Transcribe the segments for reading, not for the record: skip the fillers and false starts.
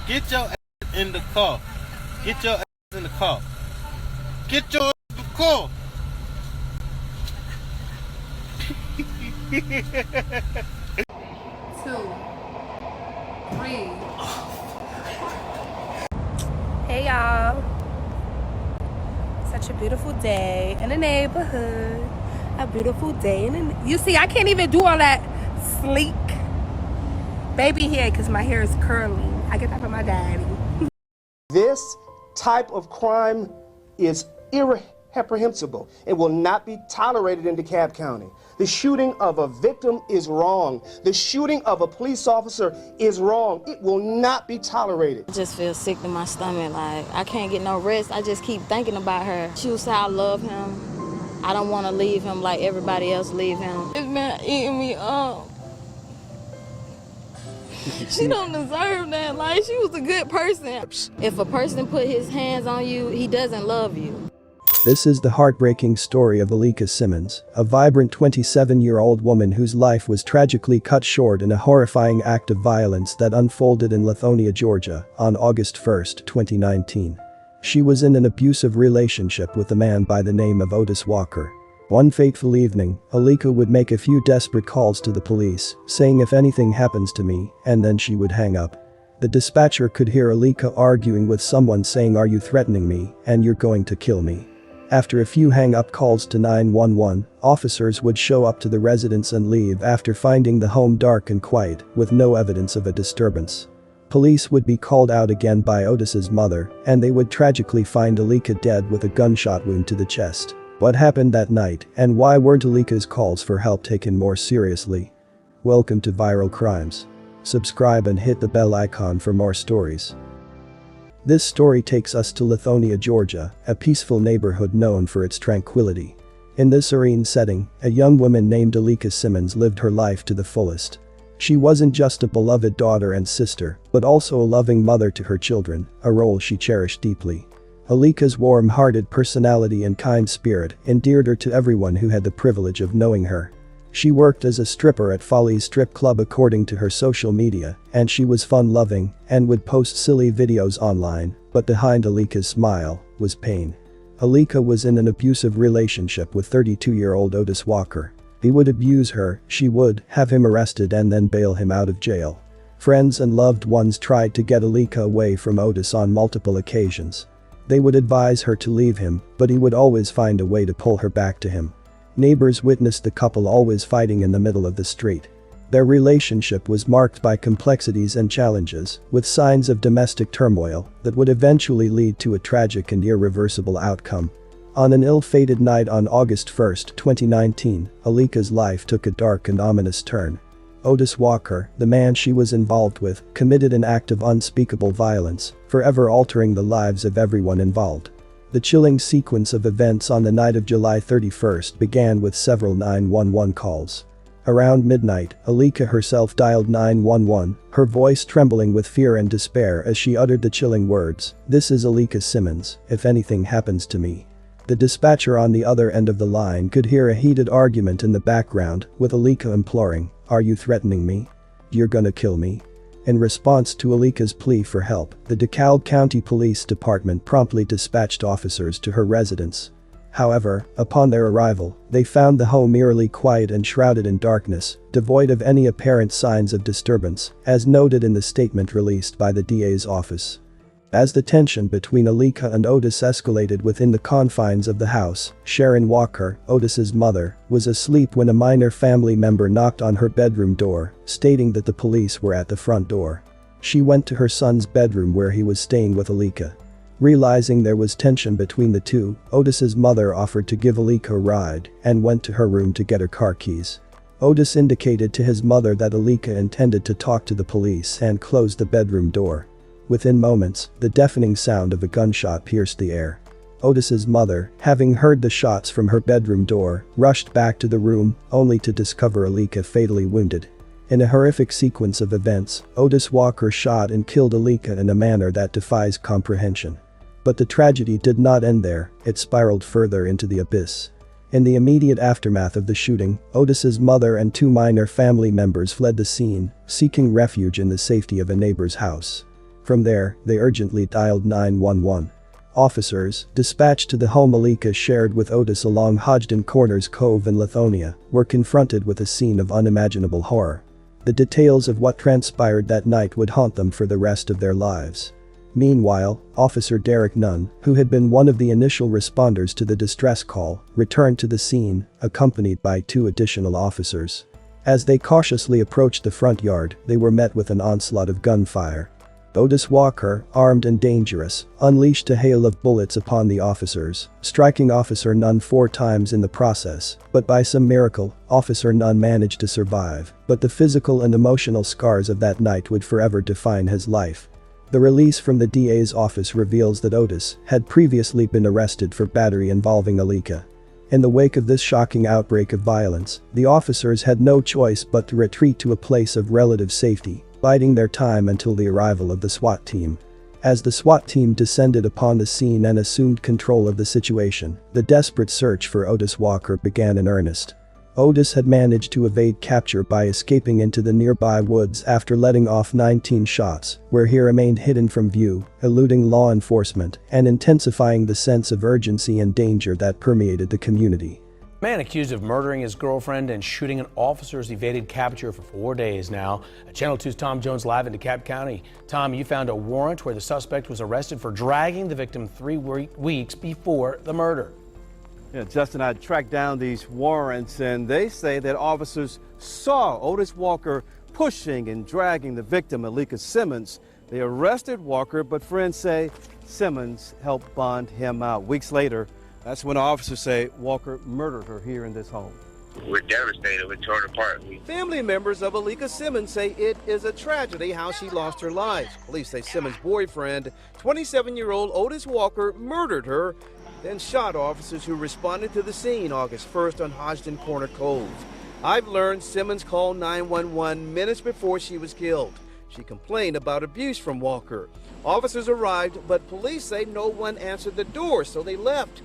Get your ass in the car. Get your ass in the car. Get your ass in the car. Two, three. Hey y'all. Such a beautiful day in the neighborhood. A beautiful day in the you see, I can't even do all that sleek baby hair because my hair is curling. I get that from my daddy. This type of crime is irreprehensible. It will not be tolerated in DeKalb County. The shooting of a victim is wrong. The shooting of a police officer is wrong. It will not be tolerated. I just feel sick to my stomach. Like, I can't get no rest. I just keep thinking about her. She was say I love him. I don't want to leave him like everybody else leave him. This man eating me up. She don't deserve that. Like, she was a good person. If a person put his hands on you, he doesn't love you. This is the heartbreaking story of Aleka Simmons, a vibrant 27-year-old woman whose life was tragically cut short in a horrifying act of violence that unfolded in Lithonia, Georgia, on August 1, 2019. She was in an abusive relationship with a man by the name of Otis Walker. One fateful evening, Aleka would make a few desperate calls to the police, saying if anything happens to me, and then she would hang up. The dispatcher could hear Aleka arguing with someone saying, "Are you threatening me, and you're going to kill me?" After a few hang-up calls to 911, officers would show up to the residence and leave after finding the home dark and quiet, with no evidence of a disturbance. Police would be called out again by Otis's mother, and they would tragically find Aleka dead with a gunshot wound to the chest. What happened that night, and why weren't Aleka's calls for help taken more seriously? Welcome to Viral Crimes. Subscribe and hit the bell icon for more stories. This story takes us to Lithonia, Georgia, a peaceful neighborhood known for its tranquility. In this serene setting, a young woman named Aleka Simmons lived her life to the fullest. She wasn't just a beloved daughter and sister, but also a loving mother to her children, a role she cherished deeply. Aleka's warm-hearted personality and kind spirit endeared her to everyone who had the privilege of knowing her. She worked as a stripper at Folly's strip club according to her social media, and she was fun-loving and would post silly videos online, but behind Aleka's smile was pain. Aleka was in an abusive relationship with 32-year-old Otis Walker. He would abuse her, she would have him arrested and then bail him out of jail. Friends and loved ones tried to get Aleka away from Otis on multiple occasions. They would advise her to leave him, but he would always find a way to pull her back to him. Neighbors witnessed the couple always fighting in the middle of the street. Their relationship was marked by complexities and challenges, with signs of domestic turmoil that would eventually lead to a tragic and irreversible outcome. On an ill-fated night on August 1, 2019, Aleka's life took a dark and ominous turn. Otis Walker, the man she was involved with, committed an act of unspeakable violence, forever altering the lives of everyone involved. The chilling sequence of events on the night of July 31st began with several 911 calls. Around midnight, Aleka herself dialed 911, her voice trembling with fear and despair as she uttered the chilling words, "This is Aleka Simmons, if anything happens to me." The dispatcher on the other end of the line could hear a heated argument in the background, with Aleka imploring, "Are you threatening me? You're gonna kill me?" In response to Aleka's plea for help, the DeKalb County Police Department promptly dispatched officers to her residence. However, upon their arrival, they found the home eerily quiet and shrouded in darkness, devoid of any apparent signs of disturbance, as noted in the statement released by the DA's office. As the tension between Aleka and Otis escalated within the confines of the house, Sharon Walker, Otis's mother, was asleep when a minor family member knocked on her bedroom door, stating that the police were at the front door. She went to her son's bedroom where he was staying with Aleka. Realizing there was tension between the two, Otis's mother offered to give Aleka a ride and went to her room to get her car keys. Otis indicated to his mother that Aleka intended to talk to the police and closed the bedroom door. Within moments, the deafening sound of a gunshot pierced the air. Otis's mother, having heard the shots from her bedroom door, rushed back to the room, only to discover Aleka fatally wounded. In a horrific sequence of events, Otis Walker shot and killed Aleka in a manner that defies comprehension. But the tragedy did not end there, it spiraled further into the abyss. In the immediate aftermath of the shooting, Otis's mother and two minor family members fled the scene, seeking refuge in the safety of a neighbor's house. From there, they urgently dialed 911. Officers, dispatched to the home Aleka shared with Otis along Hodgdon Corners Cove in Lithonia, were confronted with a scene of unimaginable horror. The details of what transpired that night would haunt them for the rest of their lives. Meanwhile, Officer Derek Nunn, who had been one of the initial responders to the distress call, returned to the scene, accompanied by 2 additional officers. As they cautiously approached the front yard, they were met with an onslaught of gunfire. Otis Walker, armed and dangerous, unleashed a hail of bullets upon the officers, striking Officer Nunn 4 times in the process, but by some miracle, Officer Nunn managed to survive, but the physical and emotional scars of that night would forever define his life. The release from the DA's office reveals that Otis had previously been arrested for battery involving Aleka. In the wake of this shocking outbreak of violence, the officers had no choice but to retreat to a place of relative safety, biding their time until the arrival of the SWAT team. As the SWAT team descended upon the scene and assumed control of the situation, the desperate search for Otis Walker began in earnest. Otis had managed to evade capture by escaping into the nearby woods after letting off 19 shots, where he remained hidden from view, eluding law enforcement and intensifying the sense of urgency and danger that permeated the community. A man accused of murdering his girlfriend and shooting an officer has evaded capture for 4 days now. Channel 2's Tom Jones live in DeKalb County. Tom, you found a warrant where the suspect was arrested for dragging the victim 3 weeks before the murder. Yeah, Justin, I tracked down these warrants, and they say that officers saw Otis Walker pushing and dragging the victim, Aleka Simmons. They arrested Walker, but friends say Simmons helped bond him out. Weeks later, that's when officers say Walker murdered her here in this home. We're devastated. We're torn apart. Family members of Aleka Simmons say it is a tragedy how she lost her life. Police say Simmons' boyfriend, 27-year-old Otis Walker, murdered her, then shot officers who responded to the scene August 1st on Hodgdon Corner Cove. I've learned Simmons called 911 minutes before she was killed. She complained about abuse from Walker. Officers arrived, but police say no one answered the door, so they left.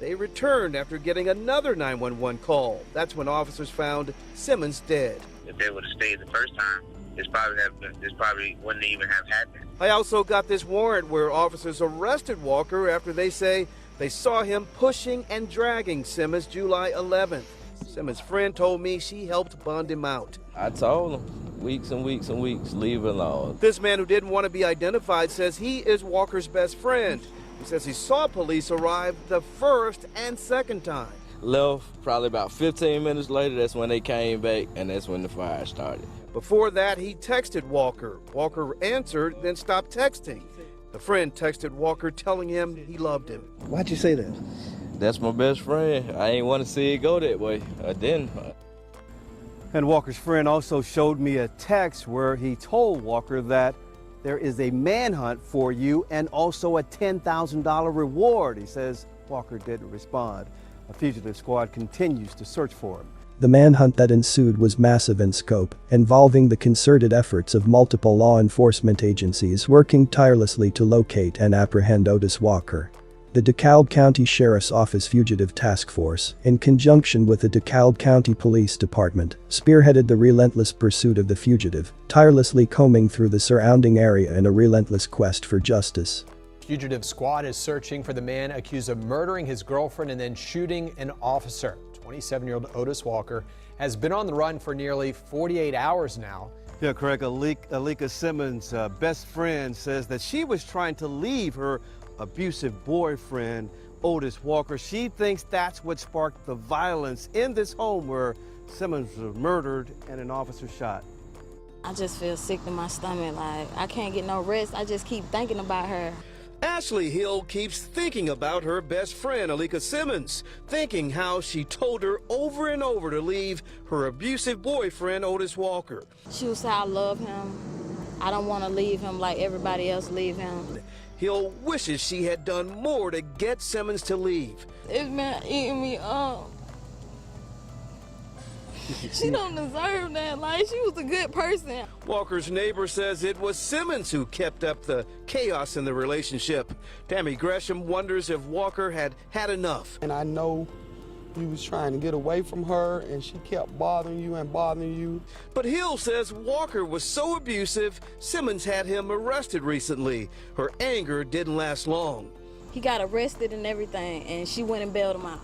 They returned after getting another 911 call. That's when officers found Simmons dead. If they would have stayed the first time, this probably wouldn't even have happened. I also got this warrant where officers arrested Walker after they say they saw him pushing and dragging Simmons July 11th. Simmons' friend told me she helped bond him out. I told him weeks and weeks and weeks, leave it alone. This man who didn't want to be identified says he is Walker's best friend. He says he saw police arrive the first and second time. Left probably about 15 minutes later, that's when they came back, and that's when the fire started. Before that, he texted Walker. Walker answered, then stopped texting. The friend texted Walker telling him he loved him. Why'd you say that? That's my best friend. I ain't want to see it go that way. I didn't. And Walker's friend also showed me a text where he told Walker that there is a manhunt for you and also a $10,000 reward. He says Walker didn't respond. A fugitive squad continues to search for him. The manhunt that ensued was massive in scope, involving the concerted efforts of multiple law enforcement agencies working tirelessly to locate and apprehend Otis Walker. The DeKalb County Sheriff's Office Fugitive Task Force, in conjunction with the DeKalb County Police Department, spearheaded the relentless pursuit of the fugitive, tirelessly combing through the surrounding area in a relentless quest for justice. Fugitive squad is searching for the man accused of murdering his girlfriend and then shooting an officer. 27-year-old Otis Walker has been on the run for nearly 48 hours now. Yeah, Craig, Aleka Simmons' best friend says that she was trying to leave her abusive boyfriend, Otis Walker. She thinks that's what sparked the violence in this home where Simmons was murdered and an officer shot. I just feel sick to my stomach. Like, I can't get no rest. I just keep thinking about her. Ashley Hill keeps thinking about her best friend, Aleka Simmons, thinking how she told her over and over to leave her abusive boyfriend, Otis Walker. She would say, I love him. I don't want to leave him like everybody else leave him. Hill wishes she had done more to get Simmons to leave. It's been eating me up. She don't deserve that. Like, she was a good person. Walker's neighbor says it was Simmons who kept up the chaos in the relationship. Tammy Gresham wonders if Walker had had enough. And I know You was trying to get away from her and she kept bothering you and bothering you. But Hill says Walker was so abusive, Simmons had him arrested recently. Her anger didn't last long. He got arrested and everything, and she went and bailed him out.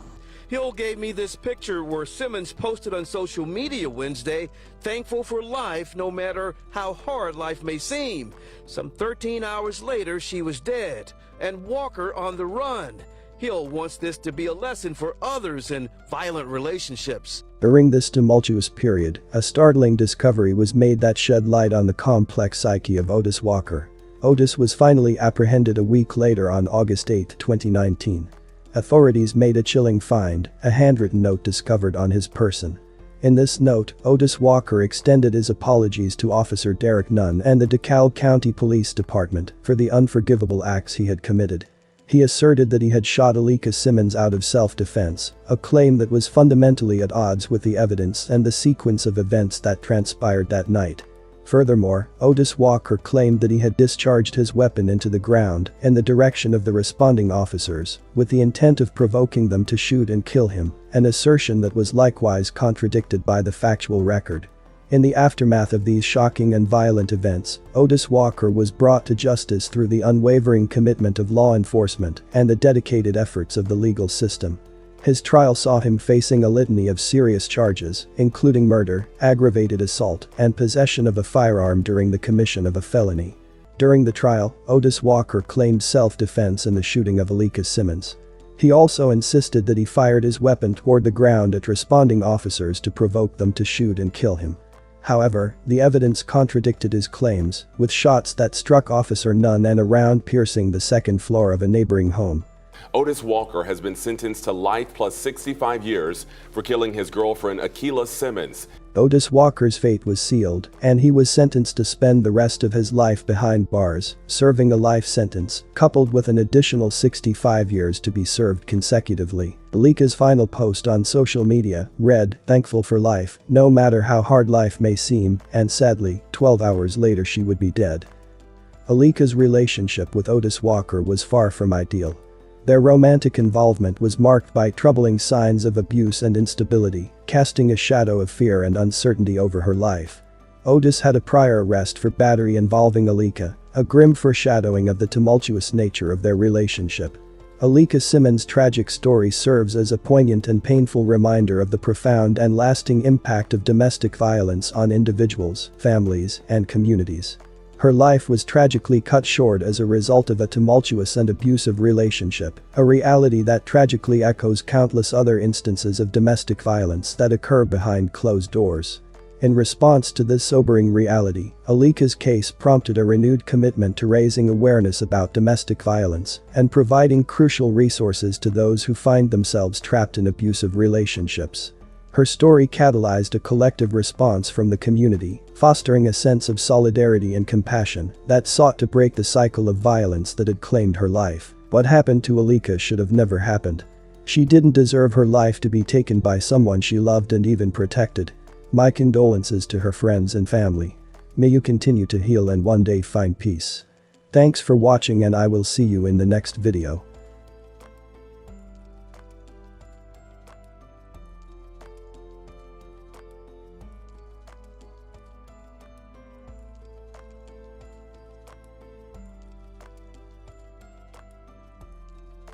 Hill gave me this picture where Simmons posted on social media Wednesday, thankful for life no matter how hard life may seem. Some 13 hours later, she was dead, and Walker on the run. Hill wants this to be a lesson for others in violent relationships. During this tumultuous period, a startling discovery was made that shed light on the complex psyche of Otis Walker. Otis was finally apprehended a week later on August 8, 2019. Authorities made a chilling find, a handwritten note discovered on his person. In this note, Otis Walker extended his apologies to Officer Derek Nunn and the DeKalb County Police Department for the unforgivable acts he had committed. He asserted that he had shot Aleka Simmons out of self-defense, a claim that was fundamentally at odds with the evidence and the sequence of events that transpired that night. Furthermore, Otis Walker claimed that he had discharged his weapon into the ground in the direction of the responding officers, with the intent of provoking them to shoot and kill him, an assertion that was likewise contradicted by the factual record. In the aftermath of these shocking and violent events, Otis Walker was brought to justice through the unwavering commitment of law enforcement and the dedicated efforts of the legal system. His trial saw him facing a litany of serious charges, including murder, aggravated assault, and possession of a firearm during the commission of a felony. During the trial, Otis Walker claimed self-defense in the shooting of Aleka Simmons. He also insisted that he fired his weapon toward the ground at responding officers to provoke them to shoot and kill him. However, the evidence contradicted his claims, with shots that struck Officer Nunn and a round piercing the second floor of a neighboring home. Otis Walker has been sentenced to life plus 65 years for killing his girlfriend Aleka Simmons. Otis Walker's fate was sealed, and he was sentenced to spend the rest of his life behind bars, serving a life sentence, coupled with an additional 65 years to be served consecutively. Aleka's final post on social media read, "Thankful for life, no matter how hard life may seem," and sadly, 12 hours later she would be dead. Aleka's relationship with Otis Walker was far from ideal. Their romantic involvement was marked by troubling signs of abuse and instability, casting a shadow of fear and uncertainty over her life. Otis had a prior arrest for battery involving Aleka, a grim foreshadowing of the tumultuous nature of their relationship. Aleka Simmons' tragic story serves as a poignant and painful reminder of the profound and lasting impact of domestic violence on individuals, families, and communities. Her life was tragically cut short as a result of a tumultuous and abusive relationship, a reality that tragically echoes countless other instances of domestic violence that occur behind closed doors. In response to this sobering reality, Aleka's case prompted a renewed commitment to raising awareness about domestic violence and providing crucial resources to those who find themselves trapped in abusive relationships. Her story catalyzed a collective response from the community, fostering a sense of solidarity and compassion that sought to break the cycle of violence that had claimed her life. What happened to Aleka should have never happened. She didn't deserve her life to be taken by someone she loved and even protected. My condolences to her friends and family. May you continue to heal and one day find peace. Thanks for watching, and I will see you in the next video.